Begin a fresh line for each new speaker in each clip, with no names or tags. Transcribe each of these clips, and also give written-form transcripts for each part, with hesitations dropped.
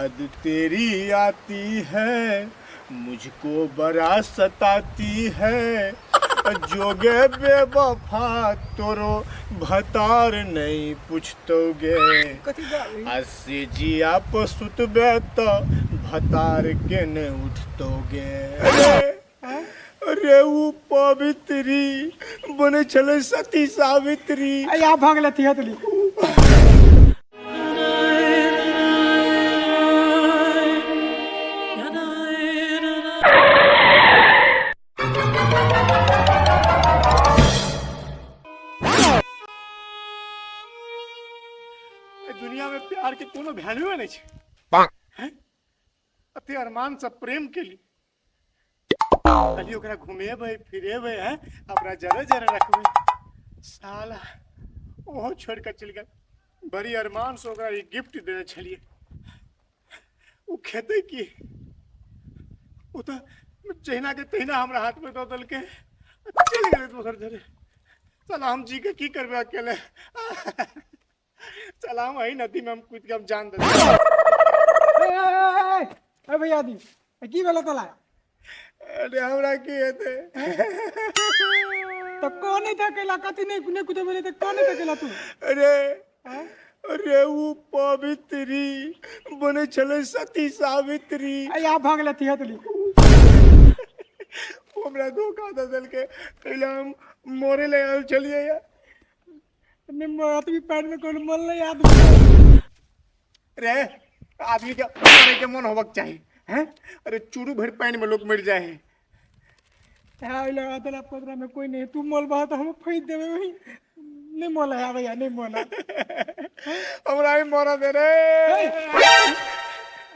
याद तेरी आती है मुझको बड़ा सताती है जोगे बेवफा तोरो भतार नहीं पूछतोगे अस्सी जिया पसुतबे तो भतार के न उठतोगे अरे वो पवित्री बने चले सती सावित्री
या भाग लेती है तुली
दुनिया में प्यार के कोनो वैल्यू नहीं है अति अरमान सब प्रेम के लिए कली ओकरा घुमेबे फिरेबे हैं अपना जरे जरे रखबे साला ओहो छोड़ कर चल गया बड़ी अरमान से ओकरा ये गिफ्ट देने छलिए वो खेते की वो तो जहिना के तहिना हमरा हाथ में दो दल के चल गए दोसर जरे चल हम जी के की करबे अकेले चला हम वही नदी में हम कूद के हम जान देते
ए भैया दी की बेला तला
अरे हमरा की हेते
तो कौन नहीं था केला कति नहीं कुने कुते बोले तो कौन नहीं था केला तू
अरे अरे वो पवित्री बने चले सती सावित्री
या भाग लेती है तुली
हमरा धोखा दे दल के पहले हम मोरे ले आल चलिए यार
आदमी पैर में कौन मल नहीं याद
रे आदमी के मरे के मन होबक चाहिए हैं अरे चूरू भर पानी में लोग मर जाए
हां लगा तला पदरा में कोई नहीं तू मोल बहा तो हम फेंक देबे वही नहीं मोला है भैया नहीं मोला
हमरा ही मोरा दे रे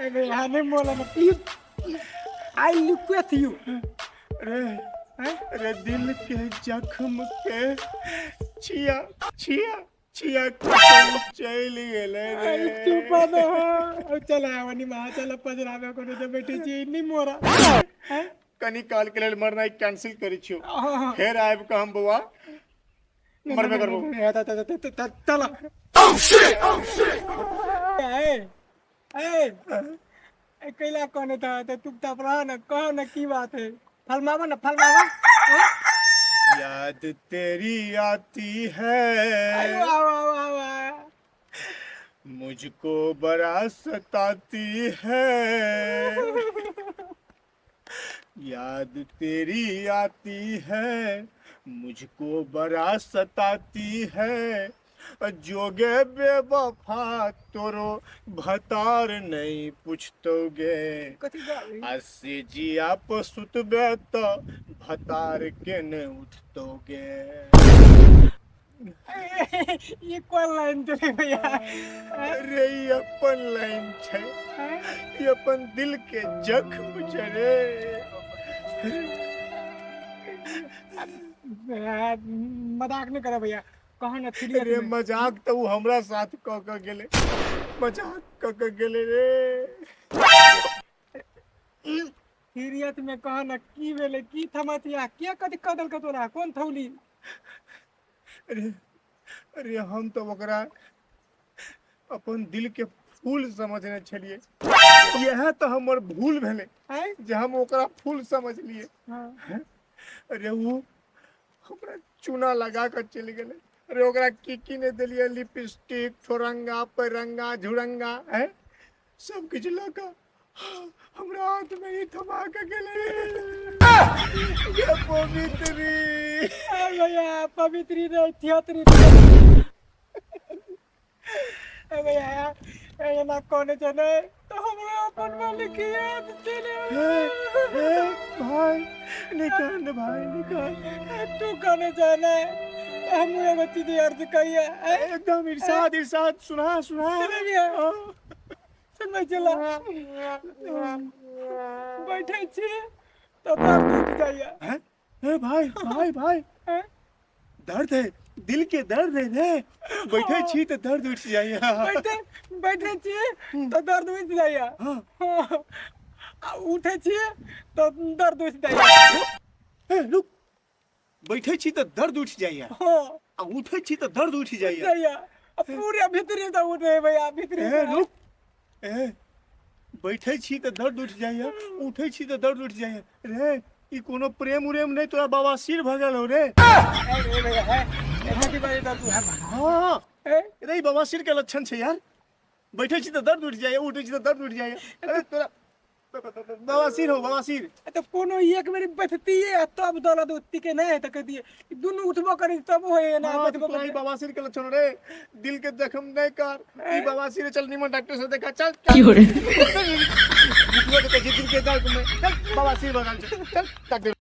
ए भैया नहीं मोला ना please I look with you
अरे दिल के जख्म के छिया छिया छिया चल गेले रे
चुप दो चला वनी मा चला पदरा में कोनो तो बैठे छी नहीं मोरा
कनी काल के लेल मरना कैंसिल करी छियो फिर आब के हम बुआ मरबे करबो
चला ए कैला कोने था तो तू तब रहा ना कहो ना की बात है फलमावा ना फलमावा
याद तेरी आती है मुझको बड़ा सताती है याद तेरी आती है मुझको बड़ा सताती है जोगे बेवफा तोरो भतार नहीं पूछतोगे अस्सी जिया पसुतबे तो भतार के न उठतोगे
ये कौन लाइन तो भैया
अरे ये अपन लाइन छे ये अपन दिल के जख्म छे रे
मजाक नहीं करो भैया कहो ना
अरे मजाक तो वो हमरा साथ क के गेले मजाक क के गेले रे
सीरियस में कहो ना की बेले की थमतिया क्या कदी कदल के तोरा कौन थौली
अरे अरे हम तो ओकरा अपन दिल के फूल समझने छलिए यह तो हमर भूल भेले जे हम ओकरा फूल समझ लिए अरे वो हमरा चूना लगा कर चल गेले अरे ओकरा की ने दिलिए लिपस्टिक ठोरंगा परंगा झुरंगा है सब कुछ लगा हमरा हाथ में ही थमा के गेले ये पवित्री
भैया पवित्री रे थियात्री भैया ये ना कोने चले तो हमरा अपन मालिक याद चले
भाई निकाल भाई निकाल
तू कोने चले हम एगो चीज अर्ज कहिए
एकदम इरशाद इरशाद सुना सुना
सुन मैं चला बैठे छी तो दर्द उठ जाइए
हैं भाई भाई भाई दर्द है दिल के दर्द है रे बैठे छी तो दर्द उठ जाइए
बैठे छी तो दर्द उठ जाइए उठे छी तो दर्द उठ जाइए
रुक बैठे छी तो दर्द उठ जाइए उठे छी तो दर्द उठ जाइए
पूरे भीतरी तो उठे भैया भीतरी
रुक बैठे छी तो दर्द उठ जाइए, उठे छी तो दर्द उठ जाइए। रे ई कोनो प्रेम उरेम नहीं, तोरा बवासीर भगल हो रे।
अरे भैया है ऐसा बारे तू है
हाँ
ए,
रे, ई बवासीर के लक्षण छे यार। बैठे छी तो दर्द उठ जाइए, उठे छी तो दर्द उठ जाइए। अरे तोरा बवासीर हो, बवासीर।
तो कोनो एक मेरी बैठती है तब दर्द उठती के नहीं तो कहती है दोनों उठबो करी तब होए ना
हाँ, तो
बैठबो
तोरा ई
करी।
बवासीर के लक्षण रे। दिल के जख्म नहीं कर, ई बवासीर है। चल निमन डॉक्टर से देखा, चल दिल के दर्द में चल बवासीर भगल, चल डॉक्टर